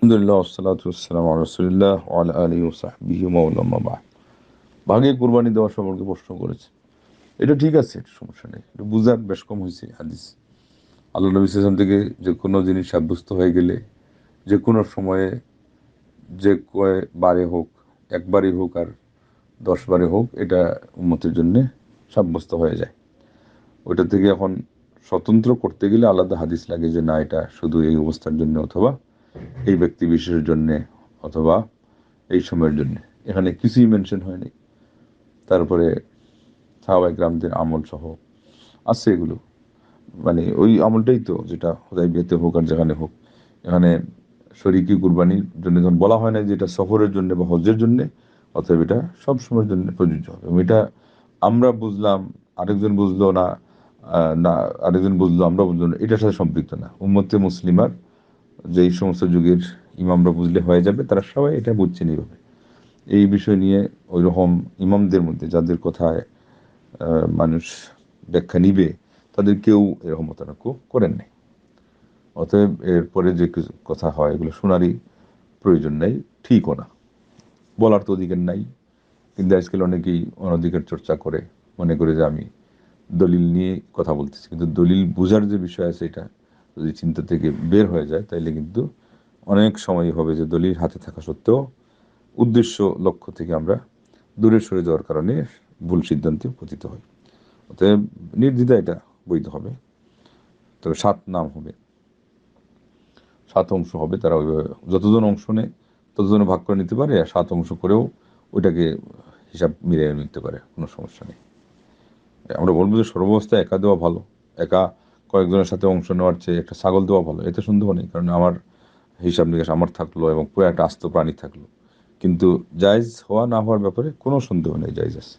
আলহামদুলিল্লাহ ওয়াসসালাতু ওয়াসসালামু আলা রাসূলিল্লাহ ওয়া আলা আলিহি ওয়া সাহবিহি ওয়া মান আম্মা বা'দ। ভাগে কুরবানি দেওয়া সম্পর্কে প্রশ্ন করেছে। এটা ঠিক আছে, এটা সমস্যা নেই। এটা বুঝার বেশ কম হয়েছে হাদিস। আল্লাহ নবী সাল্লাল্লাহু আলাইহি ওয়াসাল্লাম থেকে যে কোনো জিনিস সাব্যস্ত হয়ে গেলে যে কোনো সময়ে যে কয় বারে হোক, একবারই হোক আর 10 বারে হোক, এটা উম্মতের জন্য সাব্যস্ত হয়ে যায়। ওইটা থেকে এখন স্বতন্ত্র করতে গেলে আলাদা হাদিস লাগে যে না, এটা শুধু এই অবস্থার জন্য অথবা এই ব্যক্তি বিশেষের জন্য অথবা এই সময়ের জন্য। এখানে কিছুই মেনশন হয়নি। তারপরে সাহাবায়ে কেরামদের আমল সহ আছে এগুলো, মানে ওই আমলটাই তো যেটা হুদায়বিয়াতে হোক আর যেখানে হোক। এখানে শরীকি কুরবানির জন্য যখন বলা হয় না যে এটা সফরের জন্য বা হজ্জের জন্য, অতএব এটা সব সময়ের জন্য প্রযোজ্য হবে। এবং এটা আমরা বুঝলাম, আরেকজন বুঝলো না, না আরেকজন বুঝলো, আমরা বুঝলো না, এটার সাথে সম্পৃক্ত না। উম্মতে মুসলিমার যেই সমস্ত যুগের ইমামরা বুঝলে হয়ে যাবে, তারা সবাই এটা বুঝছেন এইভাবে। এই বিষয় নিয়ে ওই রকম ইমামদের মধ্যে যাদের কথায় মানুষ ব্যাখ্যা নিবে, তাদের কেউ এরকম মতানক্য করেন নাই। অতএব এরপরে যে কিছু কথা হয় এগুলো শোনারই প্রয়োজন নেই, ঠিকও না, বলার তো অধিকার নাই। কিন্তু আজকাল অনেকেই অনধিকার চর্চা করে, মনে করে যে আমি দলিল নিয়ে কথা বলতেছি। কিন্তু দলিল বোঝার যে বিষয় আছে, এটা যদি চিন্তা থেকে বের হয়ে যায় তাইলে কিন্তু অনেক সময় হবে যে দলিল হাতে থাকা সত্ত্বেও উদ্দেশ্য লক্ষ্য থেকে আমরা দূরে সরে যাওয়ার কারণে ভুল সিদ্ধান্তে পতিত হয়। অতএব নির্দ্বিধা এটা বৈধ হবে। তবে 7 নাম হবে, 7 অংশ হবে। তারা ওইভাবে যতজন অংশ নেয় ততজনে ভাগ করে নিতে পারে, আর 7 অংশ করেও ওইটাকে হিসাব মিলিয়ে নিতে পারে, কোনো সমস্যা নেই। আমরা বলবো যে সর্বাবস্থায় একা দেওয়া ভালো। একা কয়েকজনের সাথে অংশ নেওয়ার চেয়ে একটা ছাগল দেওয়া ভালো, এতে সন্দেহ নেই। কারণ আমার হিসাব নিকাশ আমার থাকলো এবং পুরো একটা আস্ত প্রাণী থাকলো। কিন্তু জায়েজ হওয়া না হওয়ার ব্যাপারে কোনো সন্দেহ নেই, জায়েজ আছে।